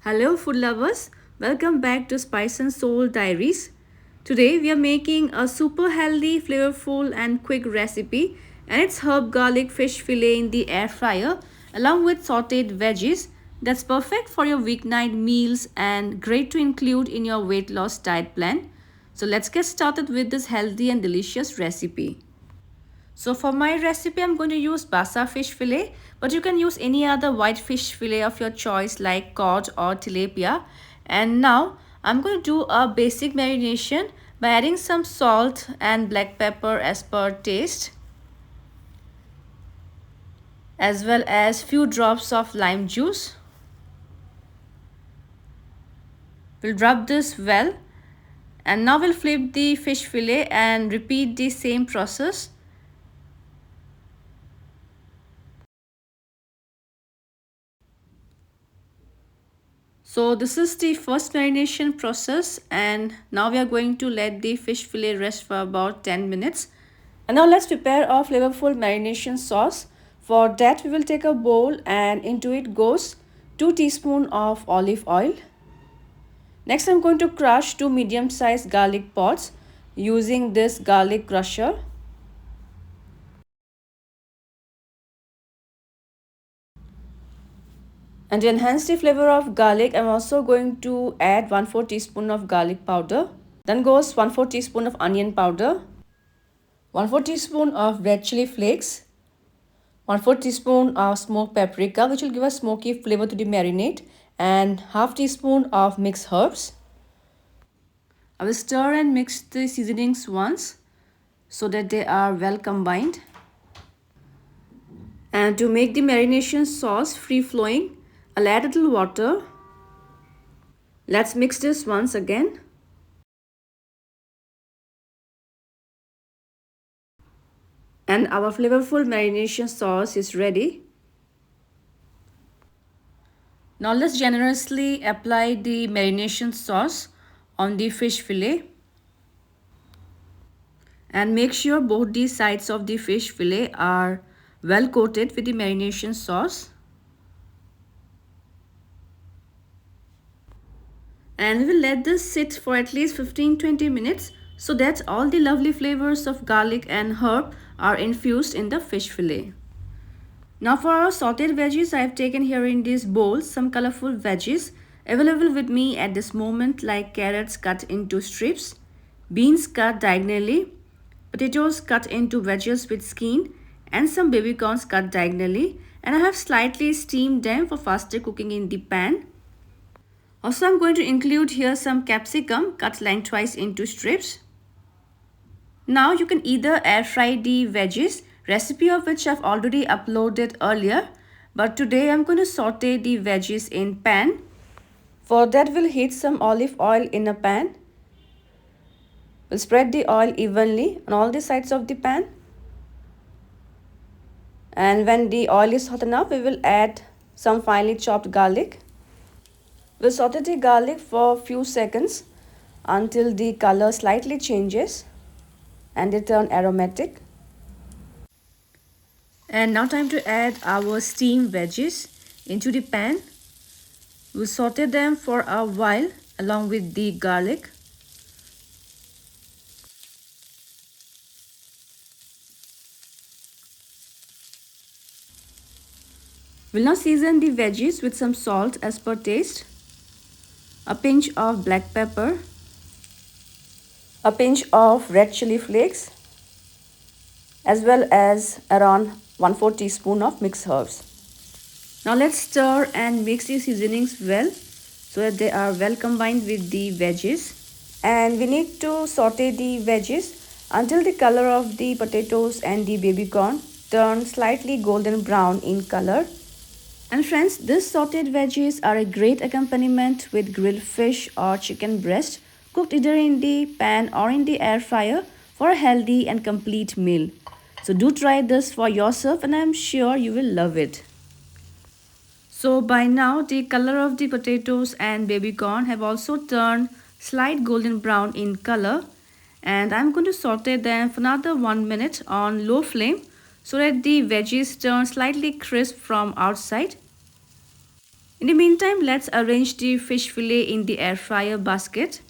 Hello food lovers, welcome back to Spice and Soul Diaries. Today we are making a super healthy, flavorful and quick recipe, and it's herb garlic fish fillet in the air fryer along with sauteed veggies that's perfect for your weeknight meals and great to include in your weight loss diet plan. So let's get started with this healthy and delicious recipe. So for my recipe, I'm going to use Basa fish fillet, but you can use any other white fish fillet of your choice like cod or tilapia. And now I'm going to do a basic marination by adding some salt and black pepper as per taste, as well as few drops of lime juice. We'll rub this well, and now we'll flip the fish fillet and repeat the same process. So this is the first marination process, and now we are going to let the fish fillet rest for about 10 minutes. And now let's prepare a flavorful marination sauce. For that we will take a bowl and into it goes 2 teaspoons of olive oil. Next I'm going to crush 2 medium-sized garlic pods using this garlic crusher. And to enhance the flavor of garlic, I'm also going to add 1/4 teaspoon of garlic powder. Then goes 1/4 teaspoon of onion powder, 1/4 teaspoon of red chili flakes, 1/4 teaspoon of smoked paprika, which will give a smoky flavor to the marinade, and half teaspoon of mixed herbs. I will stir and mix the seasonings once so that they are well combined. And to make the marination sauce free-flowing, I'll add a little water. Let's mix this once again. And our flavorful marination sauce is ready. Now let's generously apply the marination sauce on the fish fillet. And make sure both the sides of the fish fillet are well coated with the marination sauce. And we will let this sit for at least 15-20 minutes so that all the lovely flavors of garlic and herb are infused in the fish fillet. Now for our sauteed veggies, I have taken here in this bowl some colorful veggies available with me at this moment, like carrots cut into strips, beans cut diagonally, potatoes cut into wedges with skin, and some baby corns cut diagonally, and I have slightly steamed them for faster cooking in the pan. Also, I'm going to include here some capsicum cut lengthwise into strips. Now you can either air fry the veggies, recipe of which I've already uploaded earlier, but today I'm going to saute the veggies in pan. For that we'll heat some olive oil in a pan. We'll spread the oil evenly on all the sides of the pan. And when the oil is hot enough, we will add some finely chopped garlic. We'll saute the garlic for a few seconds until the color slightly changes and they turn aromatic. And now time to add our steamed veggies into the pan. We'll saute them for a while along with the garlic. We'll now season the veggies with some salt as per taste, a pinch of black pepper, a pinch of red chili flakes, as well as around 1/4 teaspoon of mixed herbs. Now let's stir and mix the seasonings well so that they are well combined with the veggies. And we need to saute the veggies until the color of the potatoes and the baby corn turn slightly golden brown in color. And friends, these sauteed veggies are a great accompaniment with grilled fish or chicken breast cooked either in the pan or in the air fryer for a healthy and complete meal. So do try this for yourself and I'm sure you will love it. So by now the color of the potatoes and baby corn have also turned slight golden brown in color, and I'm going to saute them for another 1 minute on low flame so that the veggies turn slightly crisp from outside. In the meantime, let's arrange the fish fillet in the air fryer basket.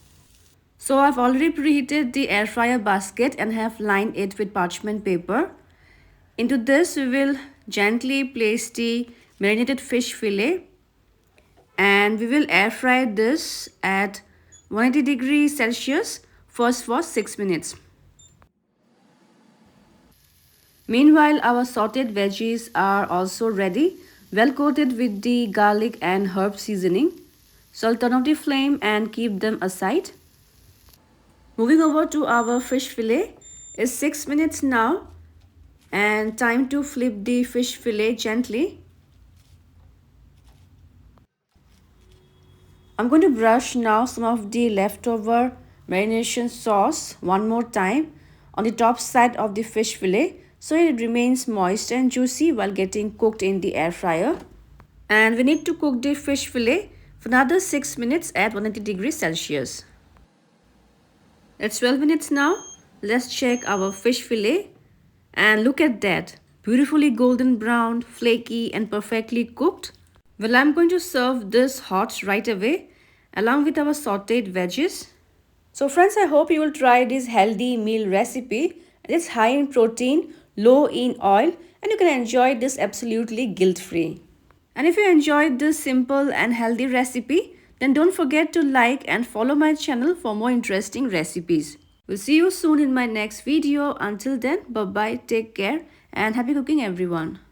So I've already preheated the air fryer basket and have lined it with parchment paper. Into this, we will gently place the marinated fish fillet and we will air fry this at 180 degrees Celsius first for 6 minutes. Meanwhile, our sauteed veggies are also ready, well coated with the garlic and herb seasoning. So I'll turn off the flame and keep them aside. Moving over to our fish fillet. It's 6 minutes now and time to flip the fish fillet gently. I'm going to brush now some of the leftover marination sauce one more time on the top side of the fish fillet so it remains moist and juicy while getting cooked in the air fryer. And we need to cook the fish fillet for another 6 minutes at 180 degrees Celsius. It's 12 minutes now. Let's check our fish fillet and look at that. Beautifully golden brown, flaky and perfectly cooked. Well, I'm going to serve this hot right away along with our sauteed veggies. So friends, I hope you will try this healthy meal recipe. It's high in protein, low in oil, and you can enjoy this absolutely guilt-free. And if you enjoyed this simple and healthy recipe, then don't forget to like and follow my channel for more interesting recipes. We'll see you soon in my next video. Until then, bye-bye, take care and happy cooking everyone.